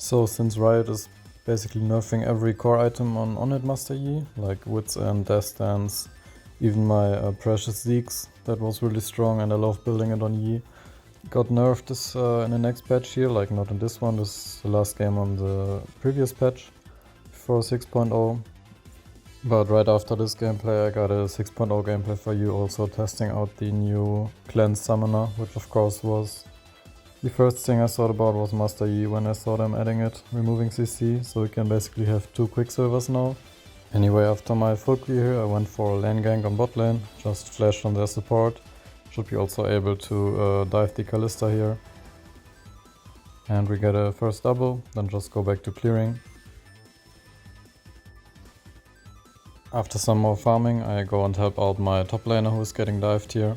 So since Riot is basically nerfing every core item on it Master Yi, like Wits and Death Stance, even my Precious Zeeks, that was really strong and I love building it on Yi, got nerfed this in the next patch here, like not in this one, this is the last game on the previous patch, before 6.0. But right after this gameplay I got a 6.0 gameplay for you, also testing out the new Cleanse Summoner, which of course was the first thing I thought about was Master Yi when I saw them adding it, removing CC, so we can basically have 2 Quicksilvers now. Anyway, after my full clear here I went for a lane gank on bot lane, just flashed on their support. Should be also able to dive the Kalista here. And we get a first double, then just go back to clearing. After some more farming I go and help out my top laner who is getting dived here.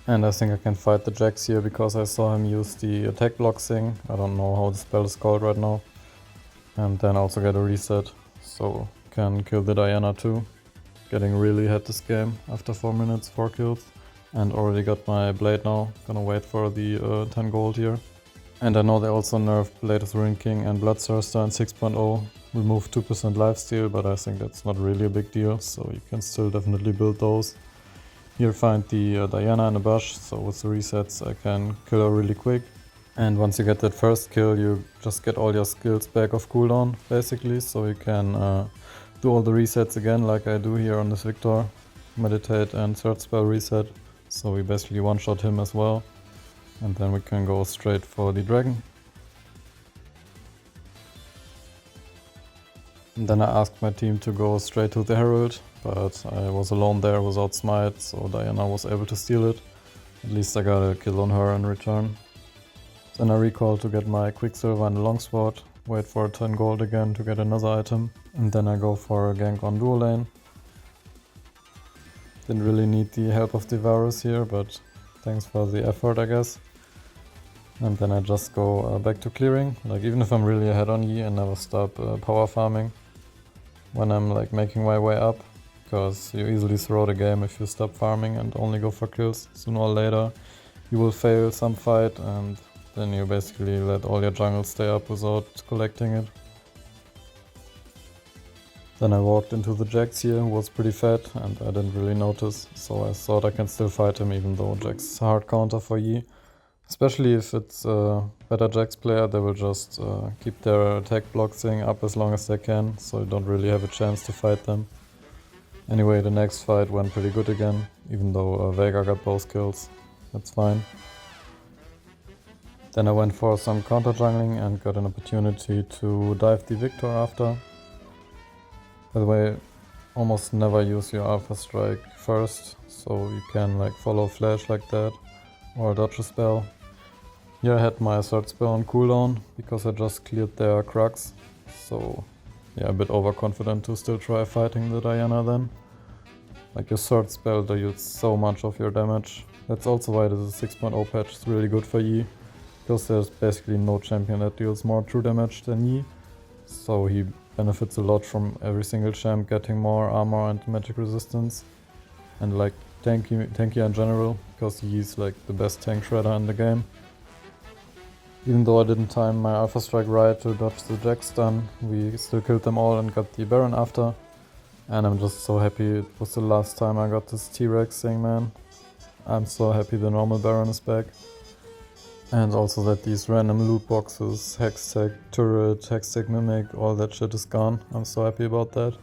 And I think I can fight the Jax here because I saw him use the attack block thing. I don't know how the spell is called right now. And then also get a reset, so can kill the Diana too. Getting really ahead this game after 4 minutes, 4 kills. And already got my blade now, gonna wait for the 10 gold here. And I know they also nerfed Blade of the Ruined King and Bloodthirster in 6.0. Removed 2% lifesteal, but I think that's not really a big deal, so you can still definitely build those. Here find the Diana in a bush, so with the resets I can kill her really quick. And once you get that first kill you just get all your skills back off cooldown basically, so you can do all the resets again like I do here on this Victor. Meditate and third spell reset, so we basically one-shot him as well. And then we can go straight for the dragon. And then I asked my team to go straight to the Herald, but I was alone there without smite, so Diana was able to steal it. At least I got a kill on her in return. Then I recall to get my Quicksilver and a longsword, wait for 10 gold again to get another item, and then I go for a gank on dual lane. Didn't really need the help of the Varus here, but thanks for the effort I guess. And then I just go back to clearing, like even if I'm really ahead on Yi I never stop power farming when I'm like making my way up, because you easily throw the game if you stop farming and only go for kills. Sooner or later you will fail some fight and then you basically let all your jungle stay up without collecting it. Then I walked into the Jax here, who was pretty fat and I didn't really notice, so I thought I can still fight him even though Jax is a hard counter for Yi. Especially if it's a better Jax player, they will just keep their attack block thing up as long as they can, so you don't really have a chance to fight them. Anyway, the next fight went pretty good again, even though Veigar got both kills. That's fine. Then I went for some counter jungling and got an opportunity to dive the Victor after. By the way, almost never use your Alpha Strike first, so you can like follow flash like that or dodge a spell. Here I had my third spell on cooldown because I just cleared their Crux, so yeah, a bit overconfident to still try fighting the Diana then. Like your third spell deals so much of your damage. That's also why this 6.0 patch is really good for Yi, because there's basically no champion that deals more true damage than Yi, so he benefits a lot from every single champ getting more armor and magic resistance, and like tankier in general, because he's like the best tank shredder in the game. Even though I didn't time my Alpha Strike right to dodge the Jax stun, we still killed them all and got the Baron after. And I'm just so happy it was the last time I got this T-Rex thing, man. I'm so happy the normal Baron is back. And also that these random loot boxes, Hextech, Turret, Hextech Mimic, all that shit is gone. I'm so happy about that.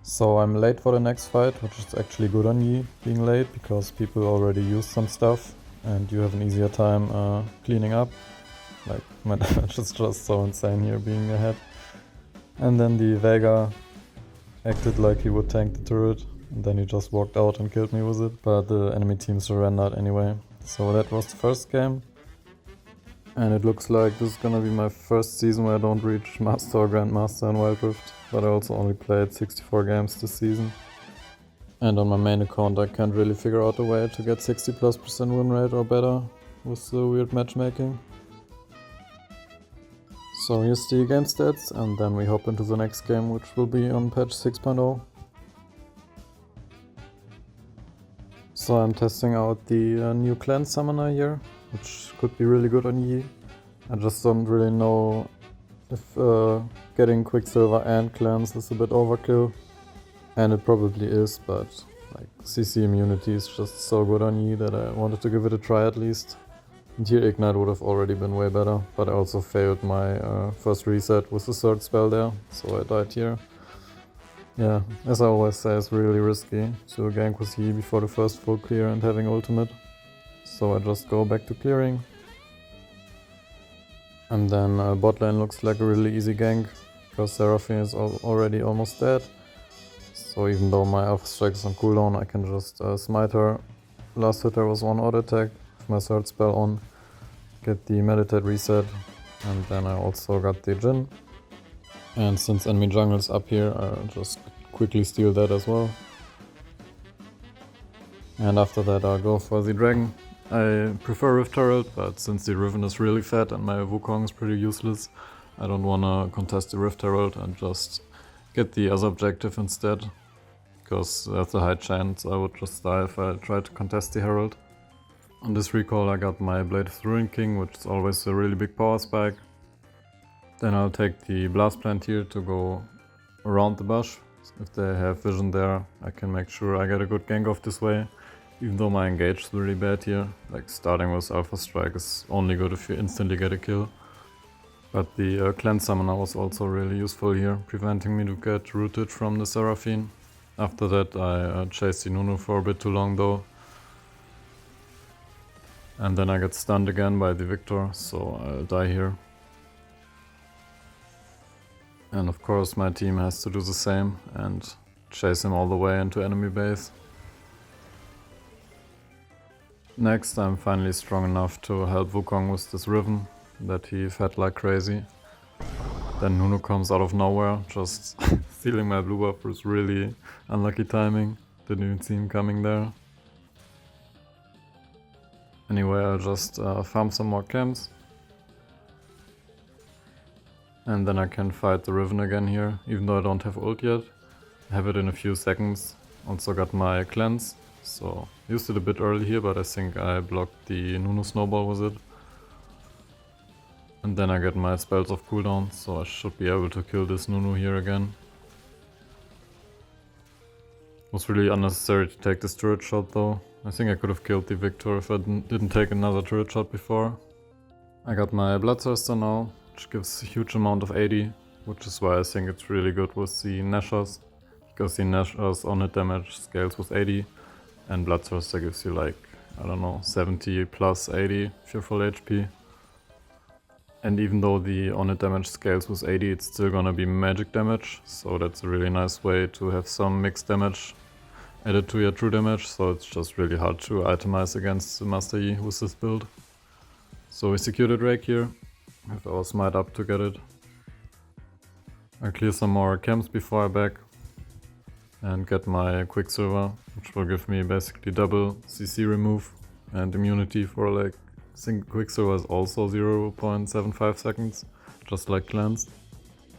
So I'm late for the next fight, which is actually good on Yi, being late, because people already used some stuff and you have an easier time cleaning up. Like, my damage is just so insane here being ahead. And then the Veigar acted like he would tank the turret, and then he just walked out and killed me with it, but the enemy team surrendered anyway. So that was the first game. And it looks like this is gonna be my first season where I don't reach Master or Grandmaster in Wild Rift, but I also only played 64 games this season. And on my main account I can't really figure out a way to get 60+% win rate or better with the weird matchmaking. So here's the game stats, and then we hop into the next game, which will be on patch 6.0. So I'm testing out the new Cleanse Summoner here, which could be really good on Yi. I just don't really know if getting Quicksilver and cleanse is a bit overkill, and it probably is, but like CC immunity is just so good on Yi that I wanted to give it a try at least. And here Ignite would have already been way better, but I also failed my first reset with the third spell there, so I died here. Yeah, as I always say, it's really risky to gank with Yi before the first full clear and having ultimate. So I just go back to clearing. And then bot lane looks like a really easy gank, because Seraphine is already almost dead. So even though my Alpha Strike is on cooldown, I can just smite her. Last hit her was one auto attack with my third spell on, get the Meditate reset, and then I also got the Jhin. And since enemy jungle is up here, I'll just quickly steal that as well. And after that I'll go for the dragon. I prefer Rift Herald, but since the Riven is really fat and my Wukong is pretty useless, I don't wanna contest the Rift Herald and just get the other objective instead. Because there's a high chance I would just die if I try to contest the Herald. On this recall I got my Blade of the Ruined King, which is always a really big power spike. Then I'll take the Blast Plant here to go around the bush. If they have vision there, I can make sure I get a good gank off this way. Even though my engage is really bad here, like starting with Alpha Strike is only good if you instantly get a kill. But the Cleanse Summoner was also really useful here, preventing me to get rooted from the Seraphine. After that I chased the Nunu for a bit too long though. And then I get stunned again by the Victor, so I'll die here. And of course my team has to do the same and chase him all the way into enemy base. Next I'm finally strong enough to help Wukong with this Riven that he fed like crazy. Then Nunu comes out of nowhere, just stealing my blue buff with really unlucky timing. Didn't even see him coming there. Anyway, I'll just farm some more camps. And then I can fight the Riven again here, even though I don't have ult yet. I have it in a few seconds. Also got my cleanse, so used it a bit early here, but I think I blocked the Nunu snowball with it. And then I get my spells off cooldown, so I should be able to kill this Nunu here again. It was really unnecessary to take this turret shot though. I think I could have killed the Victor if I didn't take another turret shot before. I got my Bloodthirster now, which gives a huge amount of AD, which is why I think it's really good with the Nashers, because the Nashers on hit damage scales with 80, and Bloodthirster gives you like, I don't know, 70 plus 80 if you're full HP. And even though the on hit damage scales with 80, it's still gonna be magic damage, so that's a really nice way to have some mixed damage added to your true damage, so it's just really hard to itemize against the Master Yi with this build. So we secure the Drake here. Have our smite up to get it. I clear some more camps before I back and get my Quicksilver, which will give me basically double CC remove and immunity for like, I think Quicksilver is also 0.75 seconds, just like Cleanse.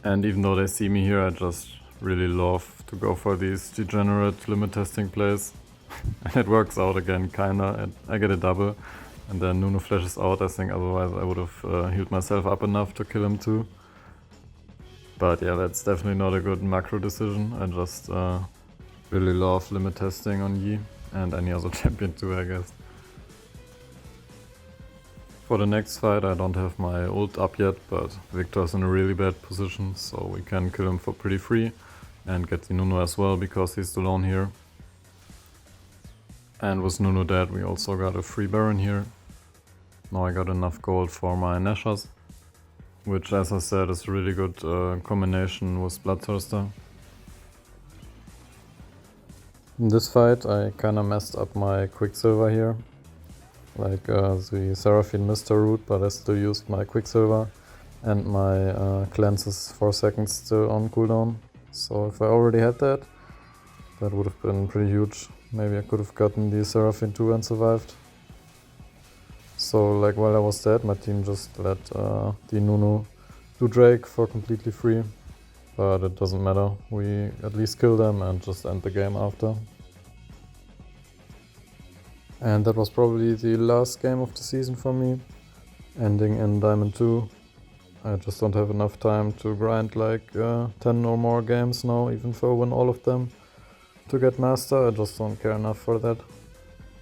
And even though they see me here, I just really love to go for these degenerate limit testing plays. And it works out again kinda, and I get a double. And then Nunu flashes out, I think otherwise I would have healed myself up enough to kill him too. But yeah, that's definitely not a good macro decision. I just really love limit testing on Yi and any other champion too, I guess. For the next fight I don't have my ult up yet, but Victor's in a really bad position, so we can kill him for pretty free and get the Nunu as well because he's alone here. And with Nunu dead we also got a free Baron here. Now I got enough gold for my Nashers, which as I said is a really good combination with Bloodthirster. In this fight I kinda messed up my Quicksilver here. Like the Seraphine missed her route, but I still used my Quicksilver and my cleanse is 4 seconds still on cooldown. So if I already had that, that would have been pretty huge. Maybe I could have gotten the Seraphine too and survived. So like while I was dead, my team just let the Nunu do Drake for completely free. But it doesn't matter, we at least kill them and just end the game after. And that was probably the last game of the season for me, ending in Diamond 2. I just don't have enough time to grind like 10 or more games now, even if I win all of them to get master. I just don't care enough for that.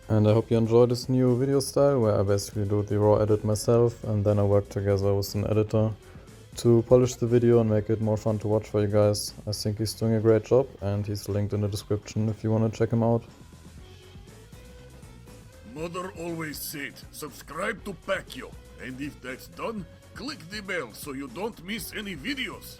And I hope you enjoy this new video style where I basically do the raw edit myself and then I work together with an editor to polish the video and make it more fun to watch for you guys. I think he's doing a great job and he's linked in the description if you want to check him out. Mother always said, subscribe to Pecyo, and if that's done, click the bell so you don't miss any videos.